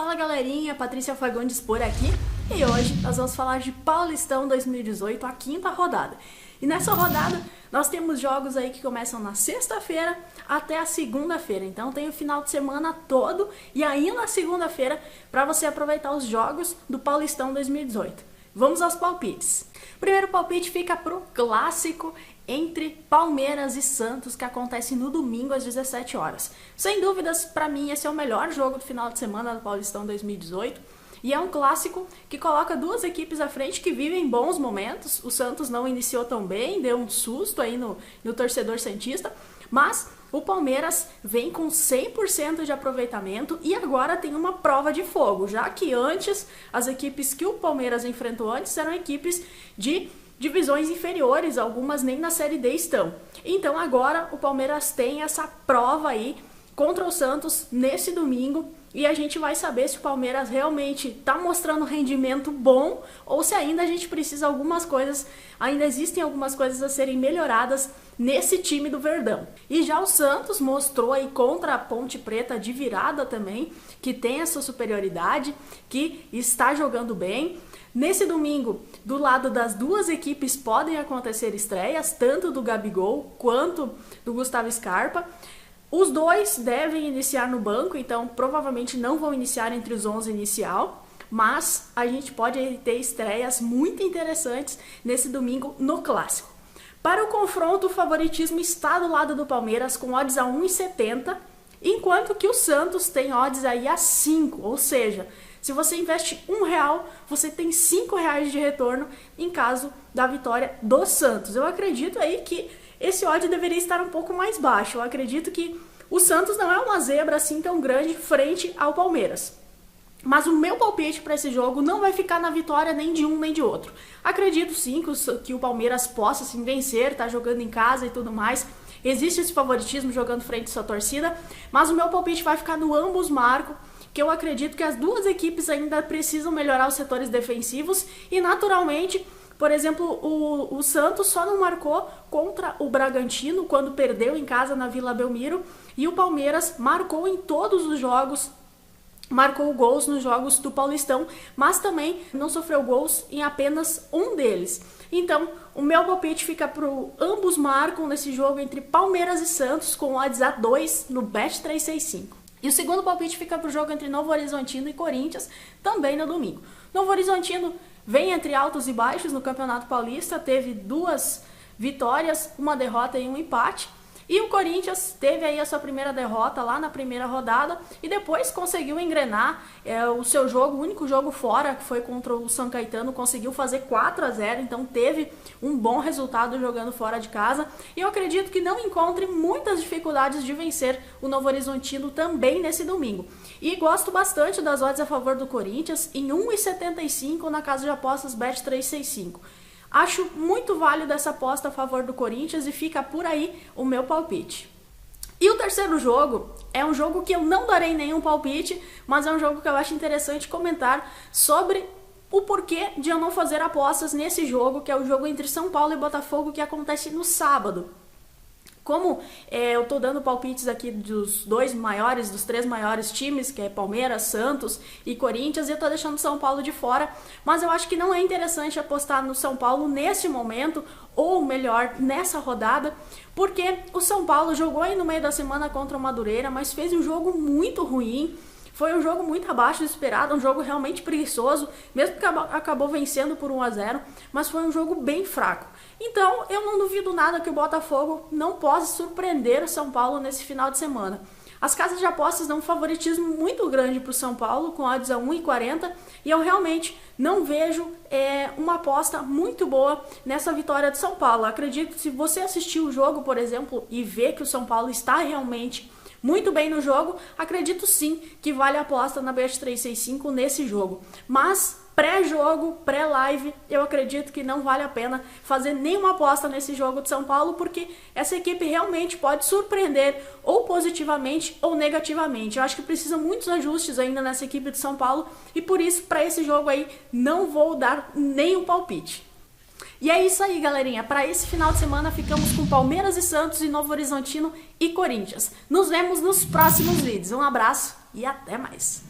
Fala galerinha, Patrícia Fagundes por aqui e hoje nós vamos falar de Paulistão 2018, a quinta rodada. E nessa rodada nós temos jogos aí que começam na sexta-feira até a segunda-feira, então tem o final de semana todo e aí na segunda-feira para você aproveitar os jogos do Paulistão 2018. Vamos aos palpites. O primeiro palpite fica pro clássico entre Palmeiras e Santos, que acontece no domingo às 17 horas. Sem dúvidas, para mim, esse é o melhor jogo do final de semana do Paulistão 2018. E é um clássico que coloca duas equipes à frente que vivem bons momentos. O Santos não iniciou tão bem, deu um susto aí no torcedor santista, mas o Palmeiras vem com 100% de aproveitamento e agora tem uma prova de fogo, já que antes as equipes que o Palmeiras enfrentou antes eram equipes de divisões inferiores, algumas nem na Série D estão. Então agora o Palmeiras tem essa prova aí contra o Santos nesse domingo e a gente vai saber se o Palmeiras realmente está mostrando rendimento bom ou se ainda a gente precisa ainda existem algumas coisas a serem melhoradas nesse time do Verdão. E já o Santos mostrou aí contra a Ponte Preta de virada também, que tem essa superioridade, que está jogando bem. Nesse domingo, do lado das duas equipes podem acontecer estreias, tanto do Gabigol quanto do Gustavo Scarpa. Os dois devem iniciar no banco, então provavelmente não vão iniciar entre os 11 inicial, mas a gente pode ter estreias muito interessantes nesse domingo no Clássico. Para o confronto, o favoritismo está do lado do Palmeiras com odds a 1,70, enquanto que o Santos tem odds aí a 5, ou seja, se você investe R$1, você tem R$5 de retorno em caso da vitória do Santos. Eu acredito aí que esse odd deveria estar um pouco mais baixo. Eu acredito que o Santos não é uma zebra assim tão grande frente ao Palmeiras. Mas o meu palpite para esse jogo não vai ficar na vitória nem de um nem de outro. Acredito sim que o Palmeiras possa sim vencer, tá jogando em casa e tudo mais. Existe esse favoritismo jogando frente à sua torcida, mas o meu palpite vai ficar no ambos marcam, que eu acredito que as duas equipes ainda precisam melhorar os setores defensivos e naturalmente, por exemplo, o Santos só não marcou contra o Bragantino quando perdeu em casa na Vila Belmiro e o Palmeiras marcou em todos os jogos, marcou gols nos jogos do Paulistão, mas também não sofreu gols em apenas um deles. Então, o meu palpite fica pro ambos marcam nesse jogo entre Palmeiras e Santos com odds a 2 no Bet365. E o segundo palpite fica pro jogo entre Novo Horizontino e Corinthians, também no domingo. Novo Horizontino vem entre altos e baixos no Campeonato Paulista, teve 2 vitórias, 1 derrota e 1 empate. E o Corinthians teve aí a sua primeira derrota lá na primeira rodada e depois conseguiu engrenar o seu jogo, o único jogo fora, que foi contra o São Caetano, conseguiu fazer 4-0, então teve um bom resultado jogando fora de casa. E eu acredito que não encontre muitas dificuldades de vencer o Novo Horizontino também nesse domingo. E gosto bastante das odds a favor do Corinthians em 1,75 na casa de apostas Bet365. Acho muito válido essa aposta a favor do Corinthians e fica por aí o meu palpite. E o terceiro jogo é um jogo que eu não darei nenhum palpite, mas é um jogo que eu acho interessante comentar sobre o porquê de eu não fazer apostas nesse jogo, que é o jogo entre São Paulo e Botafogo, que acontece no sábado. Como eu tô dando palpites aqui dos 3 maiores times, que é Palmeiras, Santos e Corinthians, e eu tô deixando São Paulo de fora, mas eu acho que não é interessante apostar no São Paulo nesse momento, ou melhor, nessa rodada, porque o São Paulo jogou aí no meio da semana contra o Madureira, mas fez um jogo muito ruim. Foi um jogo muito abaixo do esperado, um jogo realmente preguiçoso, mesmo que acabou vencendo por 1-0, mas foi um jogo bem fraco. Então, eu não duvido nada que o Botafogo não possa surpreender o São Paulo nesse final de semana. As casas de apostas dão um favoritismo muito grande para o São Paulo, com odds a 1,40, e eu realmente não vejo uma aposta muito boa nessa vitória do São Paulo. Acredito que se você assistir o jogo, por exemplo, e ver que o São Paulo está realmente muito bem no jogo, acredito sim que vale a aposta na Bet365 nesse jogo. Mas pré-jogo, pré-live, eu acredito que não vale a pena fazer nenhuma aposta nesse jogo de São Paulo, porque essa equipe realmente pode surpreender ou positivamente ou negativamente. Eu acho que precisa muitos ajustes ainda nessa equipe de São Paulo e por isso, para esse jogo aí, não vou dar nenhum palpite. E é isso aí, galerinha. Para esse final de semana ficamos com Palmeiras e Santos e Novo Horizontino e Corinthians. Nos vemos nos próximos vídeos. Um abraço e até mais.